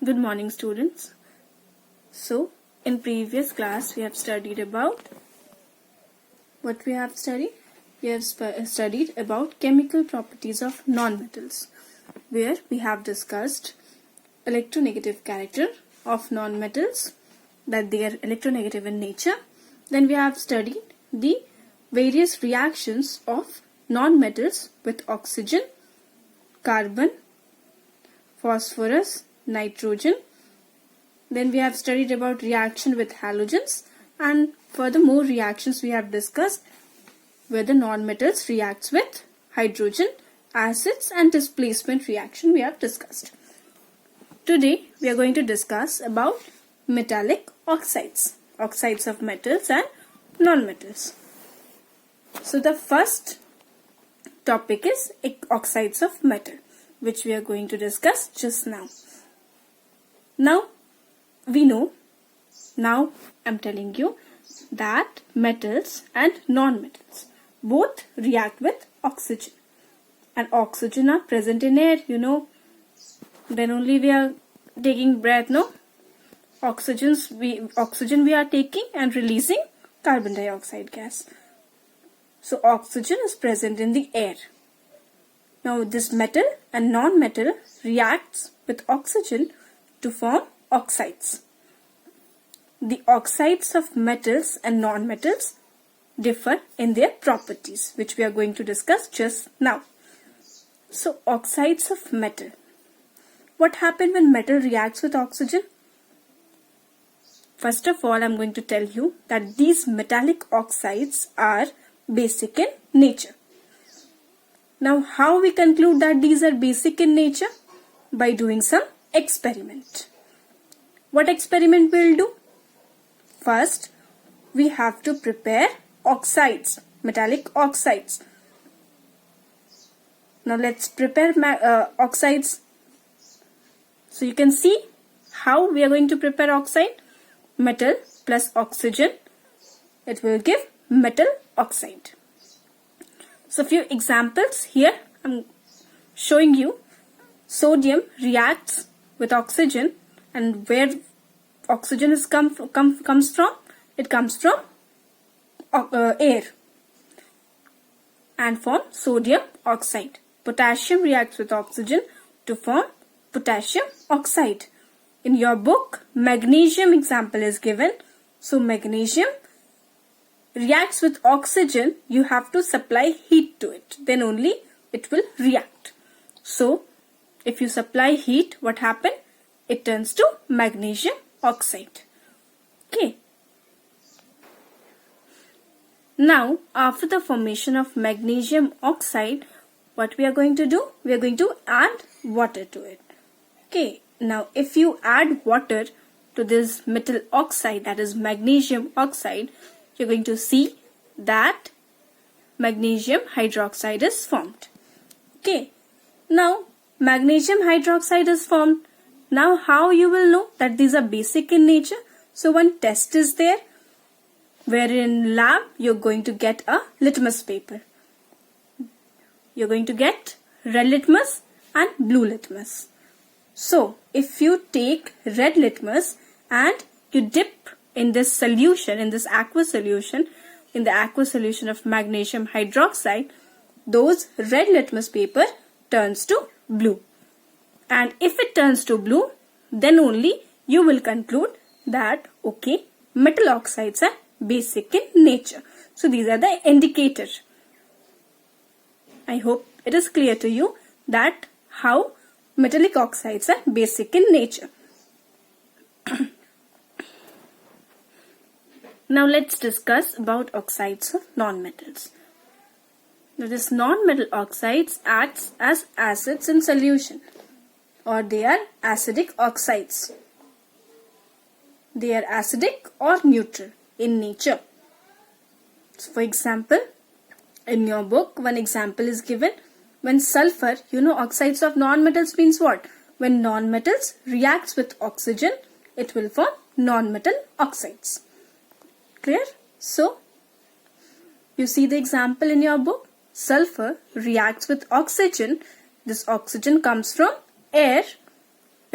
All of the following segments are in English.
Good morning, students. So, in previous class we have studied about what we have studied? We have studied about chemical properties of nonmetals, where we have discussed electronegative character of nonmetals, that they are electronegative in nature. Then we have studied the various reactions of nonmetals with oxygen, carbon, phosphorus, nitrogen. Then we have studied about reaction with halogens, and furthermore reactions we have discussed where the nonmetals reacts with hydrogen, acids, and displacement reaction we have discussed. Today we are going to discuss about metallic oxides, oxides of metals and nonmetals. So the first topic is oxides of metal, which we are going to discuss just now. Now I'm telling you that metals and nonmetals both react with oxygen, and oxygen are present in air, then only we are taking breath, no? Oxygen we are taking and releasing carbon dioxide gas. So oxygen is present in the air. Now this metal and non-metal reacts with oxygen to form oxides. The oxides of metals and non-metals differ in their properties, which we are going to discuss just now. So oxides of metal. What happens when metal reacts with oxygen? First of all, I'm going to tell you that these metallic oxides are basic in nature. Now, how we conclude that these are basic in nature? By doing some experiment. What experiment we'll do? First, we have to prepare oxides, metallic oxides. Now let's prepare oxides. So you can see how we are going to prepare oxide. Metal plus oxygen, it will give metal oxide. So few examples here I'm showing you. Sodium reacts with oxygen, and where oxygen is comes from? It comes from air and form sodium oxide. Potassium reacts with oxygen to form potassium oxide. In your book, magnesium example is given. So magnesium reacts with oxygen. You have to supply heat to it. Then only it will react. So if you supply heat, what happens? It turns to magnesium oxide. Okay. Now, after the formation of magnesium oxide, what we are going to do? We are going to add water to it. Okay. Now, if you add water to this metal oxide, that is magnesium oxide, you're going to see that magnesium hydroxide is formed. Okay. Now, magnesium hydroxide is formed. Now, how you will know that these are basic in nature? So, one test is there, where in lab you're going to get a litmus paper. You're going to get red litmus and blue litmus. So, if you take red litmus and you dip in this solution, in this aqueous solution, in the aqueous solution of magnesium hydroxide, those red litmus paper turns to blue. And if it turns to blue, then only you will conclude that, okay, metal oxides are basic in nature. So these are the indicators. I hope it is clear to you that how metallic oxides are basic in nature. Now let's discuss about oxides of nonmetals. Now this nonmetal oxides acts as acids in solution, or they are acidic oxides. They are acidic or neutral in nature. So for example, in your book, one example is given. When sulfur, oxides of nonmetals means what? When nonmetals reacts with oxygen, it will form nonmetal oxides. Clear? So, you see the example in your book. Sulfur reacts with oxygen. This oxygen comes from air.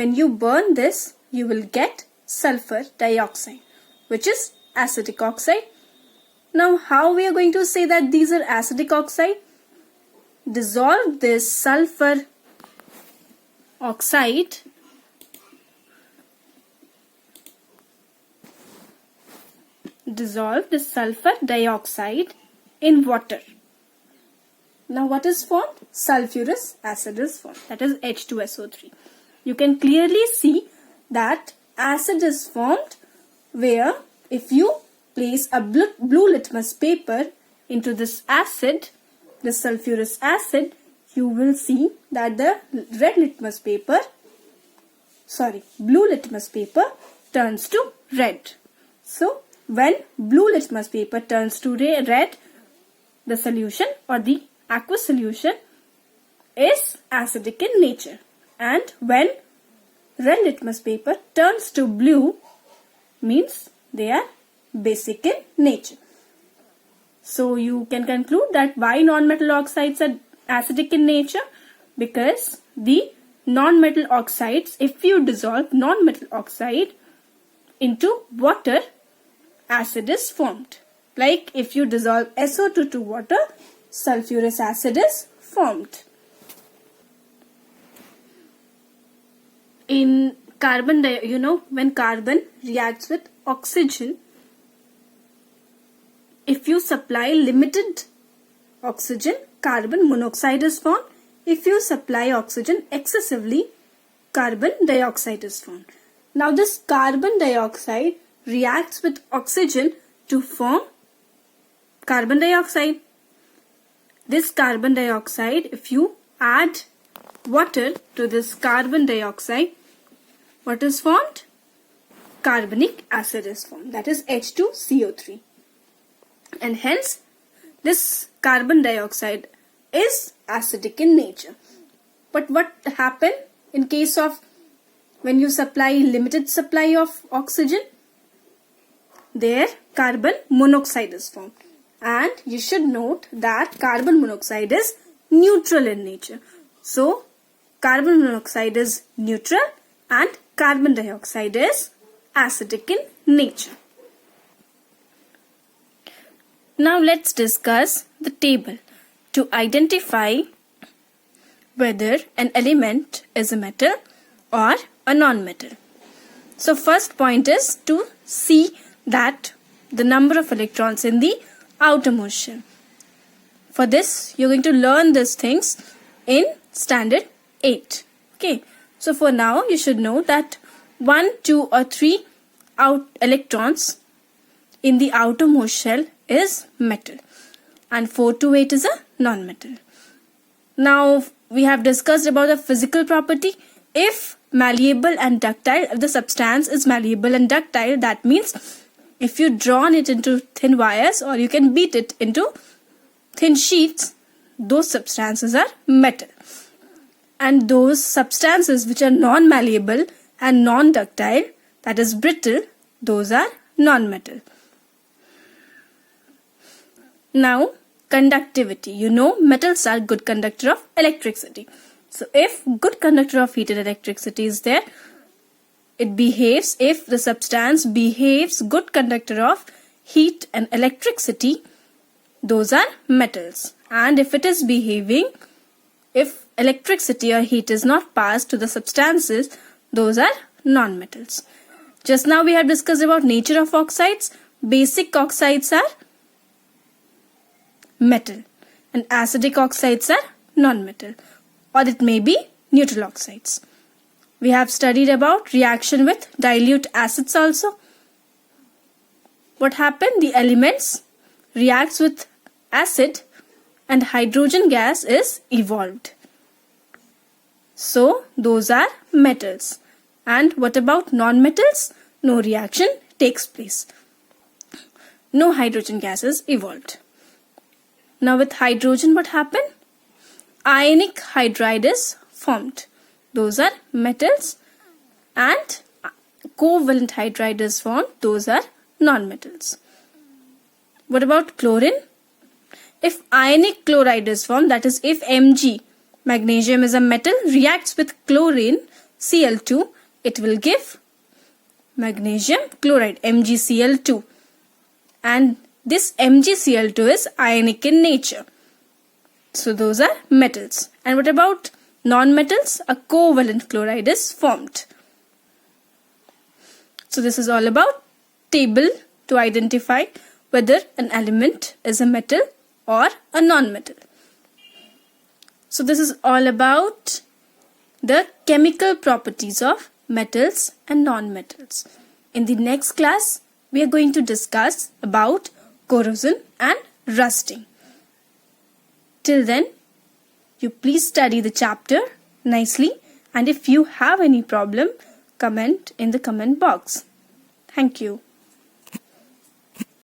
when you burn this, you will get sulfur dioxide, which is acidic oxide. Now, how we are going to say that these are acidic oxide? Dissolve this sulfur oxide dioxide in water. Now what is formed? Sulfurous acid is formed, that is H2SO3. You can clearly see that acid is formed where if you place a blue litmus paper into this acid, the sulfurous acid, you will see that the blue litmus paper turns to red. So when blue litmus paper turns to red, the solution or the aqueous solution is acidic in nature. And when red litmus paper turns to blue, means they are basic in nature. So you can conclude that why non-metal oxides are acidic in nature? Because the non-metal oxides, if you dissolve non-metal oxide into water, acid is formed. Like if you dissolve SO2 to water, sulfurous acid is formed. In carbon dioxide, when carbon reacts with oxygen, if you supply limited oxygen, carbon monoxide is formed. If you supply oxygen excessively, carbon dioxide is formed. Now this carbon dioxide reacts with oxygen to form carbon dioxide. This carbon dioxide, if you add water to this carbon dioxide, what is formed? Carbonic acid is formed, that is H2CO3. And hence this carbon dioxide is acidic in nature. But what happens in case of when you supply limited supply of oxygen? There carbon monoxide is formed. And you should note that carbon monoxide is neutral in nature. So carbon monoxide is neutral and carbon dioxide is acidic in nature. Now let's discuss the table to identify whether an element is a metal or a non-metal. So first point is to see that the number of electrons in the outermost shell. For this, you're going to learn these things in standard 8. Okay. So for now, you should know that 1, 2 or 3 electrons in the outermost shell is metal and 4 to 8 is a non-metal. Now we have discussed about the physical property. If malleable and ductile, if the substance is malleable and ductile, that means if you drawn it into thin wires or you can beat it into thin sheets, those substances are metal. And those substances which are non-malleable and non-ductile, that is brittle, those are non-metal. Now, conductivity. You know, metals are good conductor of electricity. So, if good conductor of heat and electricity is there, it behaves, if the substance behaves good conductor of heat and electricity, those are metals. And if it is behaving, if electricity or heat is not passed to the substances, those are non-metals. Just now we have discussed about nature of oxides. Basic oxides are metal and acidic oxides are non-metal, or it may be neutral oxides. We have studied about reaction with dilute acids also. What happened? The elements reacts with acid and hydrogen gas is evolved. So those are metals. And what about non-metals? No reaction takes place. No hydrogen gas is evolved. Now with hydrogen, what happened? Ionic hydride is formed. Those are metals. And covalent hydride is formed. Those are non-metals. What about chlorine? If ionic chloride is formed, that is if Mg, magnesium is a metal, reacts with chlorine, Cl2, it will give magnesium chloride, MgCl2. And this MgCl2 is ionic in nature. So those are metals. And what about non-metals? A covalent chloride is formed. So this is all about table to identify whether an element is a metal or a non-metal. So this is all about the chemical properties of metals and non-metals. In the next class, we are going to discuss about corrosion and rusting. Till then, you please study the chapter nicely, and if you have any problem, comment in the comment box. Thank you.